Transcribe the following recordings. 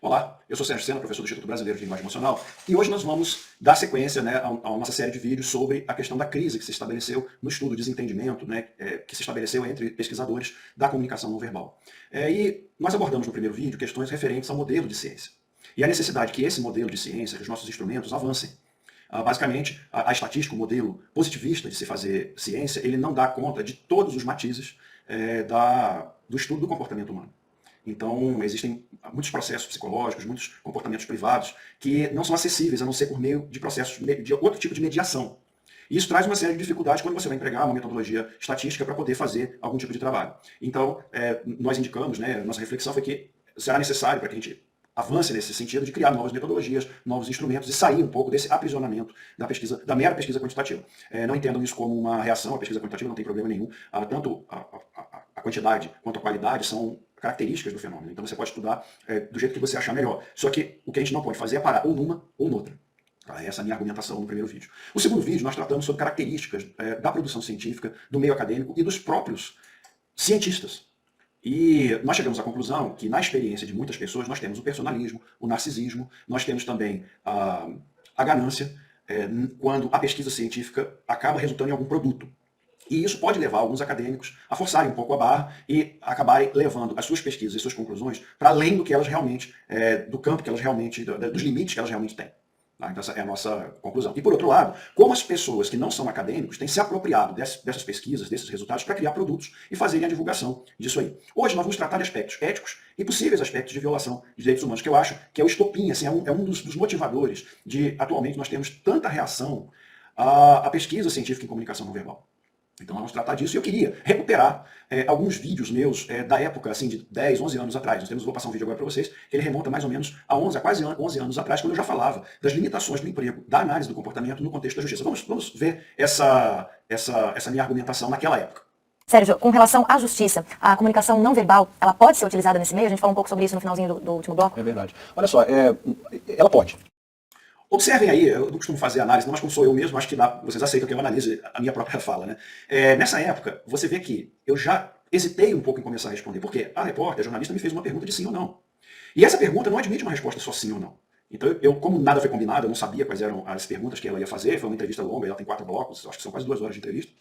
Olá, eu sou Sérgio Sena, professor do Instituto Brasileiro de Linguagem Emocional, e hoje nós vamos dar sequência, né, à nossa série de vídeos sobre a questão da crise que se estabeleceu no estudo de desentendimento, né, que se estabeleceu entre pesquisadores da comunicação não verbal. E nós abordamos no primeiro vídeo questões referentes ao modelo de ciência e a necessidade que esse modelo de ciência, que os nossos instrumentos avancem. Basicamente, a estatística, o modelo positivista de se fazer ciência, ele não dá conta de todos os matizes do estudo do comportamento humano. Então, existem muitos processos psicológicos, muitos comportamentos privados que não são acessíveis a não ser por meio de processos de outro tipo de mediação. E isso traz uma série de dificuldades quando você vai empregar uma metodologia estatística para poder fazer algum tipo de trabalho. Então, nós indicamos, né, nossa reflexão foi que será necessário para que a gente avance nesse sentido de criar novas metodologias, novos instrumentos e sair um pouco desse aprisionamento da pesquisa, da mera pesquisa quantitativa. Não entendam isso como uma reação à pesquisa quantitativa, não tem problema nenhum. Tanto a quantidade quanto a qualidade são características do fenômeno. Então você pode estudar do jeito que você achar melhor. Só que o que a gente não pode fazer é parar ou numa ou noutra. Essa é a minha argumentação no primeiro vídeo. No segundo vídeo, nós tratamos sobre características da produção científica, do meio acadêmico e dos próprios cientistas. E nós chegamos à conclusão que, na experiência de muitas pessoas, nós temos o personalismo, o narcisismo, nós temos também a ganância, quando a pesquisa científica acaba resultando em algum produto. E isso pode levar alguns acadêmicos a forçarem um pouco a barra e acabarem levando as suas pesquisas e suas conclusões para além do que elas realmente, do campo que elas realmente, dos limites que elas realmente têm. Então essa é a nossa conclusão. E por outro lado, como as pessoas que não são acadêmicos têm se apropriado dessas pesquisas, desses resultados, para criar produtos e fazerem a divulgação disso aí. Hoje nós vamos tratar de aspectos éticos e possíveis aspectos de violação de direitos humanos, que eu acho que é o estopim, assim, é um dos motivadores de, atualmente, nós temos tanta reação à pesquisa científica em comunicação não verbal. Então nós vamos tratar disso e eu queria recuperar alguns vídeos meus da época assim, de 10, 11 anos atrás. Vou passar um vídeo agora para vocês, que ele remonta mais ou menos a quase 11 anos atrás, quando eu já falava das limitações do emprego, da análise do comportamento no contexto da justiça. Vamos ver essa minha argumentação naquela época. Sérgio, com relação à justiça, a comunicação não verbal, ela pode ser utilizada nesse meio? A gente falou um pouco sobre isso no finalzinho do último bloco. É verdade. Olha só, ela pode. Observem aí, eu não costumo fazer análise, não, mas como sou eu mesmo, acho que vocês aceitam que eu analise a minha própria fala, né? Nessa época, você vê que eu já hesitei um pouco em começar a responder, porque a repórter, a jornalista, me fez uma pergunta de sim ou não. E essa pergunta não admite uma resposta só sim ou não. Então, como nada foi combinado, eu não sabia quais eram as perguntas que ela ia fazer, foi uma entrevista longa, ela tem 4 blocos, acho que são quase 2 horas de entrevista.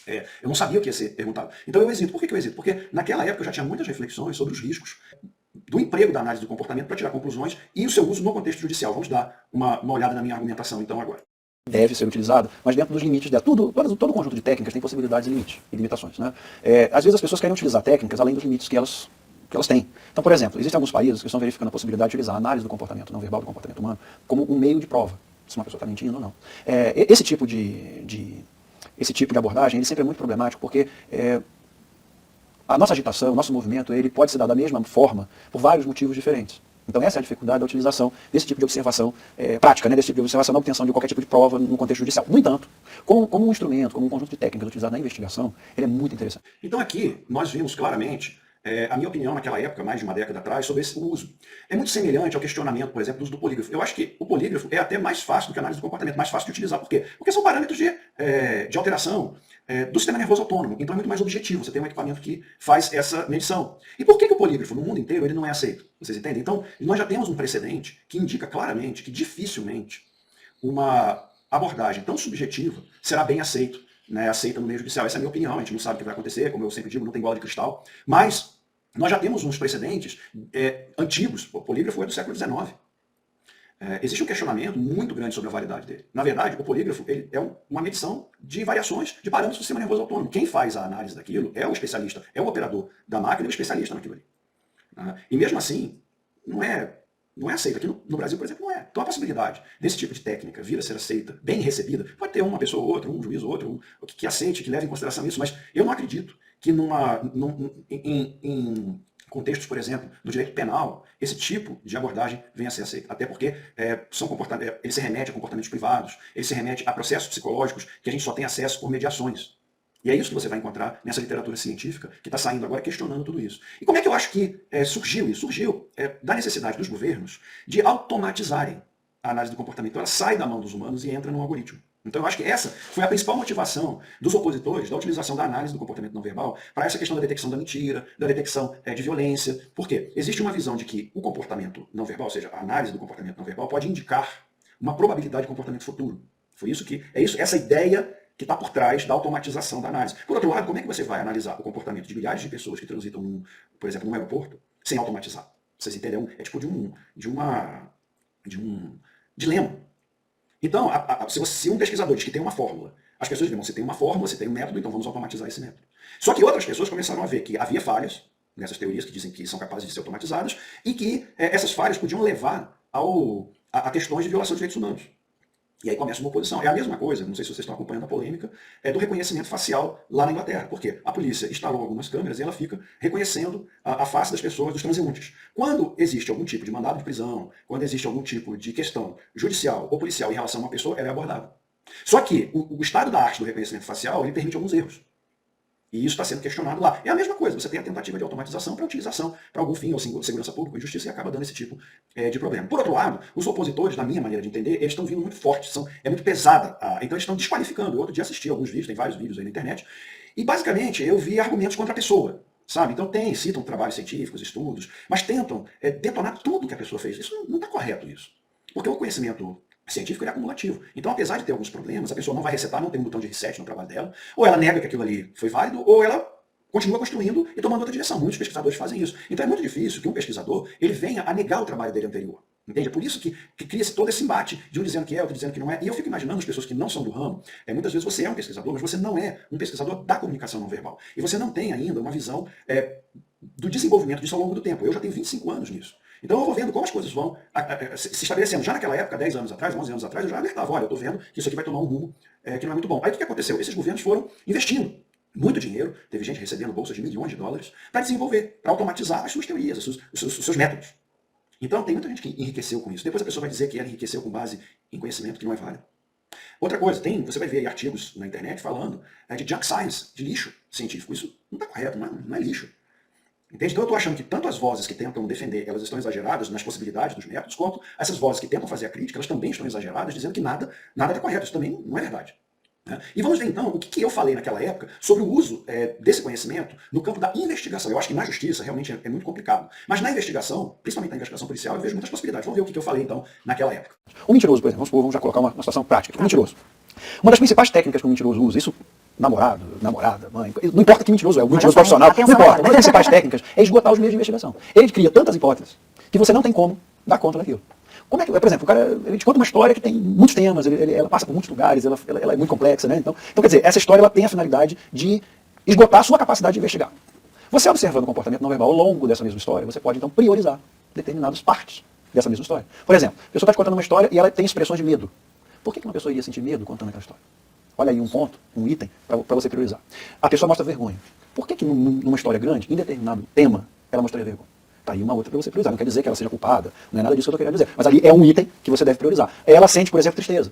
Eu não sabia o que ia ser perguntado. Então eu hesito. Por que eu hesito? Porque naquela época eu já tinha muitas reflexões sobre os riscos do emprego da análise do comportamento para tirar conclusões e o seu uso no contexto judicial. Vamos dar uma olhada na minha argumentação então agora. Deve ser utilizado, mas dentro dos limites dela. Todo o conjunto de técnicas tem possibilidades e limites e limitações. Né? Às vezes as pessoas querem utilizar técnicas além dos limites que elas têm. Então, por exemplo, existem alguns países que estão verificando a possibilidade de utilizar a análise do comportamento não verbal do comportamento humano como um meio de prova, se uma pessoa está mentindo ou não. Esse tipo de abordagem ele sempre é muito problemático porque a nossa agitação, o nosso movimento, ele pode se dar da mesma forma por vários motivos diferentes. Então essa é a dificuldade da utilização desse tipo de observação prática, né, desse tipo de observação na obtenção de qualquer tipo de prova no contexto judicial. No entanto, como um instrumento, como um conjunto de técnicas utilizado na investigação, ele é muito interessante. Então aqui nós vimos claramente a minha opinião naquela época, mais de uma década atrás, sobre esse uso. É muito semelhante ao questionamento, por exemplo, do uso do polígrafo. Eu acho que o polígrafo é até mais fácil do que a análise do comportamento, mais fácil de utilizar. Por quê? Porque são parâmetros de alteração do sistema nervoso autônomo. Então é muito mais objetivo. Você tem um equipamento que faz essa medição. E por que o polígrafo, no mundo inteiro, ele não é aceito? Vocês entendem? Então, nós já temos um precedente que indica claramente que dificilmente uma abordagem tão subjetiva será bem aceita no meio judicial. Essa é a minha opinião, a gente não sabe o que vai acontecer, como eu sempre digo, não tem bola de cristal, mas nós já temos uns precedentes antigos, o polígrafo é do século XIX. Existe um questionamento muito grande sobre a validade dele. Na verdade, o polígrafo ele é uma medição de variações de parâmetros do sistema nervoso autônomo. Quem faz a análise daquilo é o especialista, é o operador da máquina e o especialista naquilo ali. E mesmo assim, não é aceito. Aqui no Brasil, por exemplo, não é. Então a possibilidade desse tipo de técnica vir a ser aceita, bem recebida, pode ter uma pessoa ou outra, um juiz ou outro, que aceite, que leve em consideração isso, mas eu não acredito que em contextos, por exemplo, do direito penal, esse tipo de abordagem venha a ser aceito. Até porque ele se remete a comportamentos privados, ele se remete a processos psicológicos que a gente só tem acesso por mediações. E é isso que você vai encontrar nessa literatura científica que está saindo agora questionando tudo isso. E como é que eu acho que surgiu isso? Surgiu da necessidade dos governos de automatizarem a análise do comportamento. Ela sai da mão dos humanos e entra num algoritmo. Então eu acho que essa foi a principal motivação dos opositores da utilização da análise do comportamento não verbal para essa questão da detecção da mentira, da detecção de violência. Por quê? Existe uma visão de que o comportamento não verbal, ou seja, a análise do comportamento não verbal, pode indicar uma probabilidade de comportamento futuro. Foi isso que, essa ideia que está por trás da automatização da análise. Por outro lado, como é que você vai analisar o comportamento de milhares de pessoas que transitam, por exemplo, num aeroporto, sem automatizar? Vocês entenderam? É tipo de um dilema. Então, se um pesquisador diz que tem uma fórmula, as pessoas dizem, você tem uma fórmula, você tem um método, então vamos automatizar esse método. Só que outras pessoas começaram a ver que havia falhas nessas teorias que dizem que são capazes de ser automatizadas e que essas falhas podiam levar a questões de violação de direitos humanos. E aí começa uma oposição. É a mesma coisa, não sei se vocês estão acompanhando a polêmica, do reconhecimento facial lá na Inglaterra. Por quê? A polícia instalou algumas câmeras e ela fica reconhecendo a face das pessoas, dos transeuntes. Quando existe algum tipo de mandado de prisão, quando existe algum tipo de questão judicial ou policial em relação a uma pessoa, ela é abordada. Só que o estado da arte do reconhecimento facial, ele permite alguns erros. E isso está sendo questionado lá. É a mesma coisa, você tem a tentativa de automatização para utilização para algum fim, ou segurança pública, ou justiça, e acaba dando esse tipo de problema. Por outro lado, os opositores, na minha maneira de entender, eles estão vindo muito fortes, é muito pesada, então eles estão desqualificando. Eu outro dia assisti alguns vídeos, tem vários vídeos aí na internet, e basicamente eu vi argumentos contra a pessoa, sabe? Então citam trabalhos científicos, estudos, mas tentam detonar tudo que a pessoa fez. Isso não está correto, isso. Porque o conhecimento científico ele é acumulativo. Então, apesar de ter alguns problemas, a pessoa não vai resetar, não tem um botão de reset no trabalho dela, ou ela nega que aquilo ali foi válido, ou ela continua construindo e tomando outra direção. Muitos pesquisadores fazem isso. Então é muito difícil que um pesquisador ele venha a negar o trabalho dele anterior. Entende? É por isso que cria-se todo esse embate de um dizendo que é, outro dizendo que não é. E eu fico imaginando as pessoas que não são do ramo, muitas vezes você é um pesquisador, mas você não é um pesquisador da comunicação não verbal. E você não tem ainda uma visão do desenvolvimento disso ao longo do tempo. Eu já tenho 25 anos nisso. Então eu vou vendo como as coisas vão se estabelecendo. Já naquela época, 10 anos atrás, 11 anos atrás, eu já alertava, olha, eu estou vendo que isso aqui vai tomar um rumo que não é muito bom. Aí o que aconteceu? Esses governos foram investindo muito dinheiro, teve gente recebendo bolsas de milhões de dólares, para desenvolver, para automatizar as suas teorias, os seus métodos. Então tem muita gente que enriqueceu com isso. Depois a pessoa vai dizer que ela enriqueceu com base em conhecimento que não é válido. Outra coisa, você vai ver aí artigos na internet falando de junk science, de lixo científico. Isso não está correto, não é lixo. Entende? Então eu estou achando que tanto as vozes que tentam defender, elas estão exageradas nas possibilidades dos métodos, quanto essas vozes que tentam fazer a crítica, elas também estão exageradas, dizendo que nada está correto. Isso também não é verdade. E vamos ver então o que eu falei naquela época sobre o uso desse conhecimento no campo da investigação. Eu acho que na justiça realmente é muito complicado. Mas na investigação, principalmente na investigação policial, eu vejo muitas possibilidades. Vamos ver o que eu falei então naquela época. O mentiroso, por exemplo, vamos já colocar uma situação prática. O mentiroso. Uma das principais técnicas que o mentiroso usa, isso namorado, namorada, mãe, não importa que mentiroso é, o mentiroso profissional, não importa. Uma das principais técnicas é esgotar os meios de investigação. Ele cria tantas hipóteses que você não tem como dar conta daquilo. Como é que, por exemplo, o cara ele te conta uma história que tem muitos temas, ela passa por muitos lugares, ela é muito complexa, né? Então, quer dizer, essa história ela tem a finalidade de esgotar a sua capacidade de investigar. Você observando o comportamento não verbal ao longo dessa mesma história, você pode então priorizar determinadas partes dessa mesma história. Por exemplo, a pessoa está te contando uma história e ela tem expressões de medo. Por que uma pessoa iria sentir medo contando aquela história? Olha aí um ponto, um item, para você priorizar. A pessoa mostra vergonha. Por que numa história grande, em determinado tema, ela mostraria vergonha? Tá aí uma outra para você priorizar. Não quer dizer que ela seja culpada, não é nada disso que eu estou querendo dizer. Mas ali é um item que você deve priorizar. Ela sente, por exemplo, tristeza.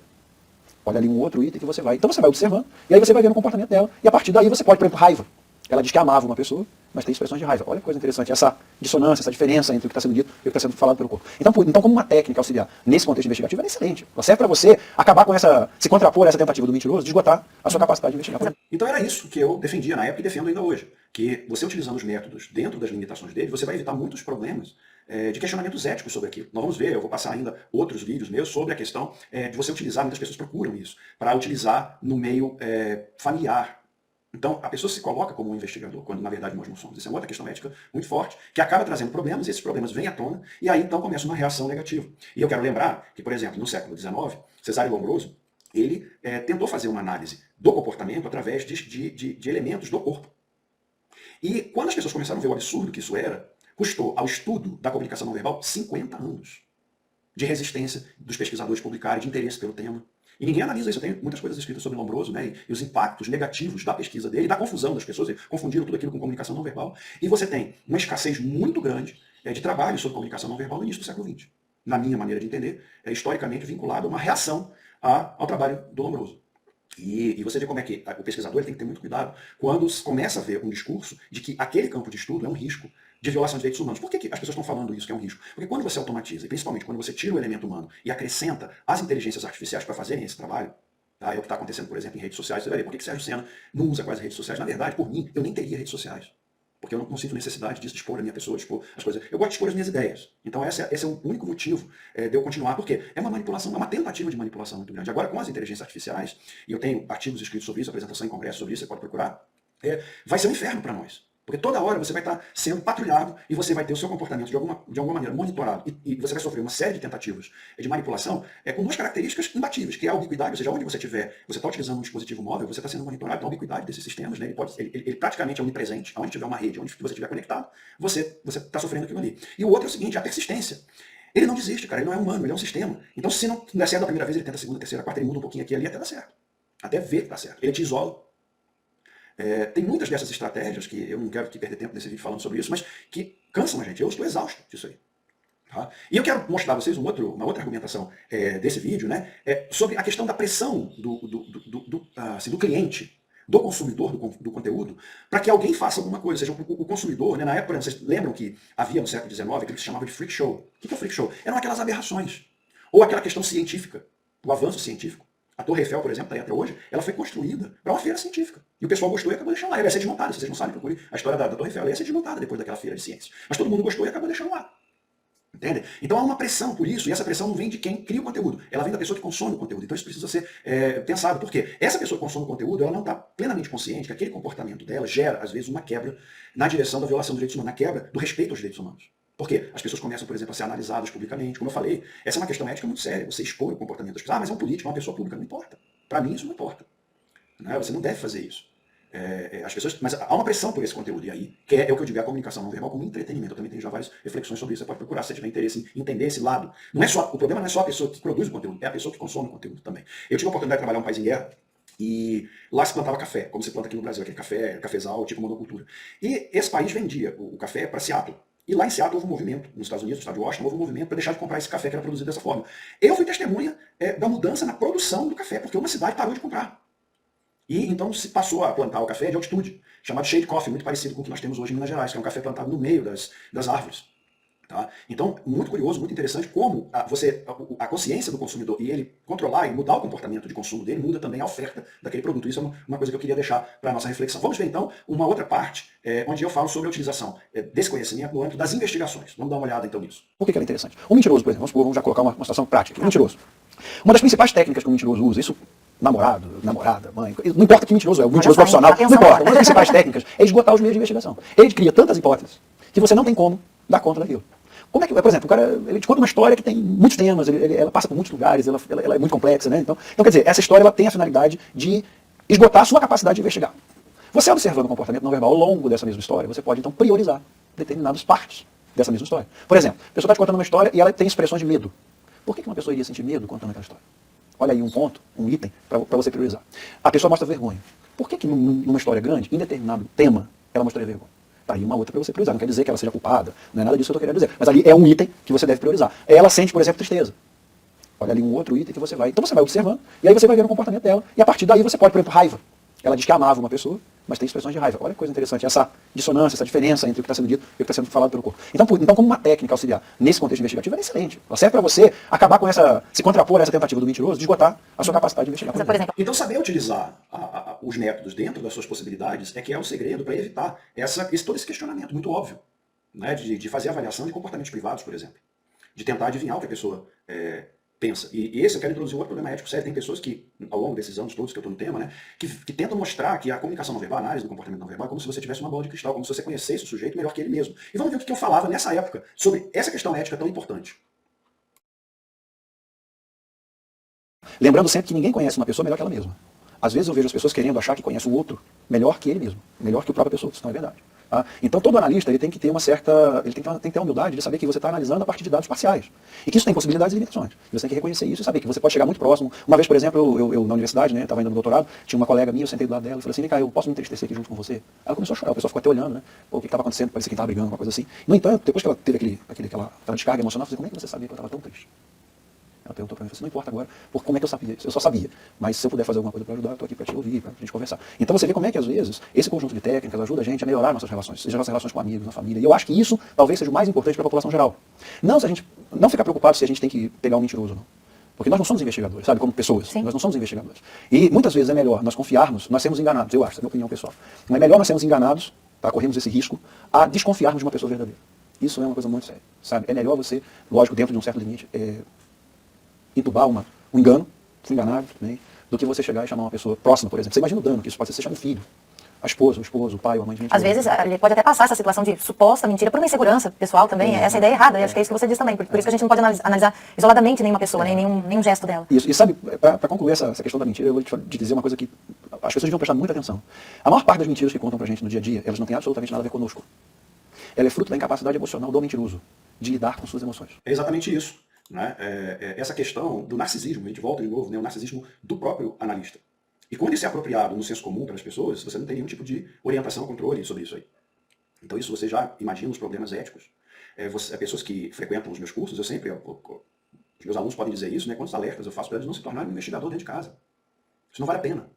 Olha ali um outro item que você vai. Então você vai observando, e aí você vai vendo o comportamento dela, e a partir daí você pode, por exemplo, raiva. Ela diz que amava uma pessoa, mas tem expressões de raiva. Olha que coisa interessante, essa dissonância, essa diferença entre o que está sendo dito e o que está sendo falado pelo corpo. Então, como uma técnica auxiliar nesse contexto investigativo, ela é excelente. Ela serve para você acabar com se contrapor a essa tentativa do mentiroso de esgotar a sua capacidade de investigar. Então era isso que eu defendia na época e defendo ainda hoje. Que você utilizando os métodos dentro das limitações dele, você vai evitar muitos problemas de questionamentos éticos sobre aquilo. Nós vamos ver, eu vou passar ainda outros vídeos meus sobre a questão de você utilizar, muitas pessoas procuram isso, para utilizar no meio familiar. Então, a pessoa se coloca como um investigador, quando na verdade nós não somos. Isso é uma outra questão ética muito forte, que acaba trazendo problemas, e esses problemas vêm à tona, e aí então começa uma reação negativa. E eu quero lembrar que, por exemplo, no século XIX, Cesare Lombroso, ele tentou fazer uma análise do comportamento através de elementos do corpo. E quando as pessoas começaram a ver o absurdo que isso era, custou ao estudo da comunicação não verbal 50 anos de resistência dos pesquisadores publicarem, de interesse pelo tema. E ninguém analisa isso. Eu tenho muitas coisas escritas sobre Lombroso, né, e os impactos negativos da pesquisa dele, da confusão das pessoas, confundiram tudo aquilo com comunicação não verbal. E você tem uma escassez muito grande de trabalho sobre comunicação não verbal no início do século XX. Na minha maneira de entender, é historicamente vinculado a uma reação ao trabalho do Lombroso. E você vê como é que o pesquisador tem que ter muito cuidado quando começa a ver um discurso de que aquele campo de estudo é um risco de violação de direitos humanos. Por que as pessoas estão falando isso, que é um risco? Porque quando você automatiza, e principalmente quando você tira o elemento humano e acrescenta as inteligências artificiais para fazerem esse trabalho, Tá? É o que está acontecendo, por exemplo, em redes sociais. Você vai ver, por que Sérgio Sena não usa quase redes sociais? Na verdade, por mim, eu nem teria redes sociais. Porque eu não sinto necessidade disso, de expor a minha pessoa, de expor as coisas. Eu gosto de expor as minhas ideias. Então esse é o único motivo de eu continuar. Porque é uma manipulação, é uma tentativa de manipulação muito grande. Agora, com as inteligências artificiais, e eu tenho artigos escritos sobre isso, apresentação em congresso sobre isso, você pode procurar, vai ser um inferno para nós. Porque toda hora você vai estar sendo patrulhado e você vai ter o seu comportamento de alguma maneira monitorado. E você vai sofrer uma série de tentativas de manipulação com duas características imbatíveis, que é a ubiquidade, ou seja, onde você estiver, você está utilizando um dispositivo móvel, você está sendo monitorado. Então a ubiquidade desses sistemas, né, ele praticamente é onipresente. Onde tiver uma rede, onde você estiver conectado, você está sofrendo aquilo ali. E o outro é o seguinte, a persistência. Ele não desiste, cara, ele não é humano, ele é um sistema. Então se não der certo a primeira vez, ele tenta a segunda, terceira, quarta, ele muda um pouquinho aqui e ali até dar certo. Até ver que dá certo. Ele te isola. Tem muitas dessas estratégias, que eu não quero perder tempo nesse vídeo falando sobre isso, mas que cansam a gente. Eu estou exausto disso aí. Tá? E eu quero mostrar a vocês uma outra argumentação desse vídeo, né, sobre a questão da pressão do cliente, do consumidor do conteúdo, para que alguém faça alguma coisa. Ou seja, o consumidor, né, na época, vocês lembram que havia no século XIX aquilo que se chamava de freak show. O que é o freak show? Eram aquelas aberrações. Ou aquela questão científica, o avanço científico. A Torre Eiffel, por exemplo, está aí até hoje, ela foi construída para uma feira científica. E o pessoal gostou e acabou deixando lá. Ela ia ser desmontada. Se vocês não sabem, procure a história da Torre Eiffel. Ela ia ser desmontada depois daquela feira de ciências. Mas todo mundo gostou e acabou deixando lá. Entende? Então há uma pressão por isso, e essa pressão não vem de quem cria o conteúdo, ela vem da pessoa que consome o conteúdo. Então isso precisa ser pensado. Por quê? Essa pessoa que consome o conteúdo, ela não está plenamente consciente que aquele comportamento dela gera, às vezes, uma quebra na direção da violação dos direitos humanos, na quebra do respeito aos direitos humanos. Por quê? As pessoas começam, por exemplo, a ser analisadas publicamente. Como eu falei, essa é uma questão ética muito séria. Você expõe o comportamento das pessoas. Ah, mas é um político, é uma pessoa pública. Não importa. Para mim isso não importa. Né? Você não deve fazer isso. As pessoas, mas há uma pressão por esse conteúdo. E aí, que é o que eu digo, a comunicação não verbal como entretenimento. Eu também tenho já várias reflexões sobre isso. Você pode procurar se você tiver interesse em entender esse lado. O problema não é só a pessoa que produz o conteúdo, é a pessoa que consome o conteúdo também. Eu tive a oportunidade de trabalhar em um país em guerra, e lá se plantava café, como se planta aqui no Brasil, aquele cafezal, tipo monocultura. E esse país vendia o café para Seattle. E lá em Seattle houve um movimento, nos Estados Unidos, no estado de Washington, houve um movimento para deixar de comprar esse café que era produzido dessa forma. Eu fui testemunha da mudança na produção do café, porque uma cidade parou de comprar. E então se passou a plantar o café de altitude, chamado shade coffee, muito parecido com o que nós temos hoje em Minas Gerais, que é um café plantado no meio das árvores. Tá? Então, muito curioso, muito interessante como a consciência do consumidor e ele controlar e mudar o comportamento de consumo dele, muda também a oferta daquele produto. Isso é uma coisa que eu queria deixar para a nossa reflexão. Vamos ver então uma outra parte onde eu falo sobre a utilização desse conhecimento no âmbito das investigações. Vamos dar uma olhada então nisso. Por que ela é interessante? O mentiroso, por exemplo, vamos já colocar uma situação prática. O mentiroso. Uma das principais técnicas que o mentiroso usa, isso namorado, namorada, mãe, não importa que mentiroso é, o mentiroso profissional, não importa. Uma das principais técnicas é esgotar os meios de investigação. Ele cria tantas hipóteses que você não tem como dar conta daquilo. Como é que, por exemplo, o cara ele te conta uma história que tem muitos temas, ela passa por muitos lugares, ela é muito complexa, né? Então, quer dizer, essa história ela tem a finalidade de esgotar a sua capacidade de investigar. Você observando o comportamento não verbal ao longo dessa mesma história, você pode então priorizar determinadas partes dessa mesma história. Por exemplo, a pessoa está te contando uma história e ela tem expressões de medo. Por que uma pessoa iria sentir medo contando aquela história? Olha aí um ponto, um item, para você priorizar. A pessoa mostra vergonha. Por que numa história grande, em determinado tema, ela mostraria vergonha? Tá aí uma outra para você priorizar. Não quer dizer que ela seja culpada, não é nada disso que eu estou querendo dizer. Mas ali é um item que você deve priorizar. Ela sente, por exemplo, tristeza. Olha ali um outro item que você vai. Então você vai observando, e aí você vai ver o comportamento dela. E a partir daí você pode, por exemplo, raiva. Ela diz que amava uma pessoa, mas tem expressões de raiva. Olha que coisa interessante, essa dissonância, essa diferença entre o que está sendo dito e o que está sendo falado pelo corpo. Então, como uma técnica auxiliar nesse contexto investigativo, é excelente. Ela serve para você acabar com se contrapor a essa tentativa do mentiroso de esgotar a sua capacidade de investigar. Por exemplo. Então, saber utilizar os métodos dentro das suas possibilidades é que é o segredo para evitar todo esse questionamento muito óbvio, né, de fazer avaliação de comportamentos privados, por exemplo. De tentar adivinhar o que a pessoa pensa. E esse eu quero introduzir um outro problema ético sério. Tem pessoas que, ao longo desses anos todos que eu estou no tema, né, que tentam mostrar que a comunicação não verbal, a análise do comportamento não verbal, é como se você tivesse uma bola de cristal, como se você conhecesse o sujeito melhor que ele mesmo. E vamos ver o que eu falava nessa época sobre essa questão ética tão importante. Lembrando sempre que ninguém conhece uma pessoa melhor que ela mesma. Às vezes eu vejo as pessoas querendo achar que conhece o outro melhor que ele mesmo, melhor que a própria pessoa, isso não é verdade. Tá? Então todo analista ele tem que ter uma certa, ele tem que ter a humildade de saber que você está analisando a partir de dados parciais. E que isso tem possibilidades e limitações. Você tem que reconhecer isso e saber que você pode chegar muito próximo. Uma vez, por exemplo, eu na universidade, né, estava indo no doutorado, tinha uma colega minha, eu sentei do lado dela e falei assim, vem cá, eu posso me entristecer aqui junto com você? Ela começou a chorar, o pessoal ficou até olhando, né? Pô, o que estava acontecendo? Parecia que estava brigando, uma coisa assim. No entanto, depois que ela teve aquela descarga emocional, eu falei, como é que você sabia que eu estava tão triste? Ela perguntou para mim, não importa agora, como é que eu sabia isso? Eu só sabia. Mas se eu puder fazer alguma coisa para ajudar, eu estou aqui para te ouvir, para a gente conversar. Então você vê como é que, às vezes, esse conjunto de técnicas ajuda a gente a melhorar nossas relações, seja nossas relações com amigos, na família. E eu acho que isso talvez seja o mais importante para a população geral. Não se a gente não ficar preocupado se a gente tem que pegar um mentiroso ou não. Porque nós não somos investigadores, sabe, como pessoas. Sim. Nós não somos investigadores. E muitas vezes é melhor nós confiarmos, nós sermos enganados, eu acho, essa é a minha opinião pessoal. Não é melhor nós sermos enganados, tá, corremos esse risco, a desconfiarmos de uma pessoa verdadeira. Isso é uma coisa muito séria, sabe? É melhor você, lógico, dentro de um certo limite, entubar um engano, se enganar também, do que você chegar e chamar uma pessoa próxima, por exemplo. Você imagina o dano que isso pode ser, você chama um filho, a esposa, o esposo, o pai, ou a mãe de mentira. Às vezes, ele pode até passar essa situação de suposta mentira por uma insegurança pessoal também. Essa ideia é errada, e acho que é isso que você diz também. Por isso que a gente não pode analisar isoladamente nenhuma pessoa, nem nenhum gesto dela. Isso. E sabe, para concluir essa questão da mentira, eu vou te dizer uma coisa que as pessoas deviam prestar muita atenção. A maior parte das mentiras que contam pra gente no dia a dia, elas não têm absolutamente nada a ver conosco. Ela é fruto da incapacidade emocional do mentiroso, de lidar com suas emoções. É exatamente isso. Né? Essa questão do narcisismo, a gente volta de novo, né? O narcisismo do próprio analista. E quando isso é apropriado no senso comum pelas pessoas, você não tem nenhum tipo de orientação, controle sobre isso aí. Então isso você já imagina os problemas éticos. Pessoas que frequentam os meus cursos, os meus alunos podem dizer isso, né? Quantos alertas eu faço para eles não se tornarem um investigador dentro de casa. Isso não vale a pena.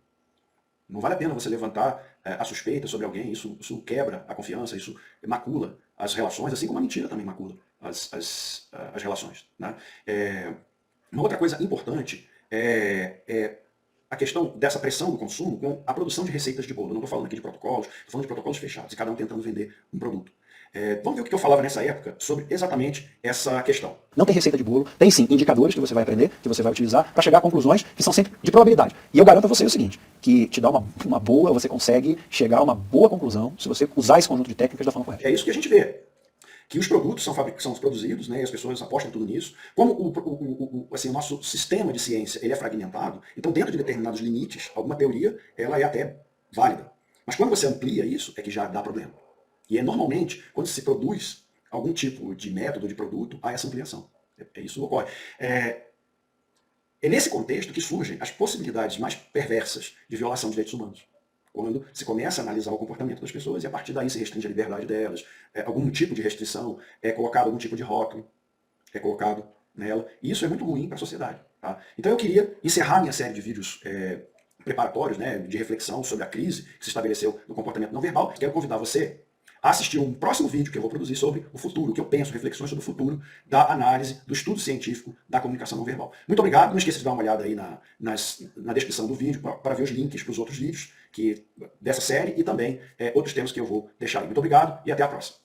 Não vale a pena você levantar a suspeita sobre alguém, isso quebra a confiança, isso macula as relações, assim como a mentira também macula as relações. Né? Uma outra coisa importante é a questão dessa pressão do consumo com a produção de receitas de bolo. Eu não estou falando aqui de protocolos, estou falando de protocolos fechados, e cada um tentando vender um produto. Vamos ver o que eu falava nessa época sobre exatamente essa questão. Não tem receita de bolo, tem sim indicadores que você vai aprender, que você vai utilizar para chegar a conclusões que são sempre de probabilidade. E eu garanto a você o seguinte, que te dá uma boa, você consegue chegar a uma boa conclusão se você usar esse conjunto de técnicas da forma correta. É isso que a gente vê. Que os produtos são produzidos, né, e as pessoas apostam tudo nisso. Como o nosso sistema de ciência ele é fragmentado, então dentro de determinados limites, alguma teoria ela é até válida. Mas quando você amplia isso, é que já dá problema. E normalmente, quando se produz algum tipo de método, de produto, há essa ampliação. Isso que ocorre. É nesse contexto que surgem as possibilidades mais perversas de violação de direitos humanos. Quando se começa a analisar o comportamento das pessoas e a partir daí se restringe a liberdade delas, algum tipo de restrição, é colocado algum tipo de rótulo, é colocado nela. E isso é muito ruim para a sociedade. Tá? Então eu queria encerrar minha série de vídeos preparatórios, né, de reflexão sobre a crise que se estabeleceu no comportamento não verbal. Quero convidar você a assistir um próximo vídeo que eu vou produzir sobre o futuro, o que eu penso, reflexões sobre o futuro da análise, do estudo científico da comunicação não verbal. Muito obrigado, não esqueça de dar uma olhada aí na descrição do vídeo para ver os links para os outros vídeos dessa série e também outros temas que eu vou deixar aí. Muito obrigado e até a próxima.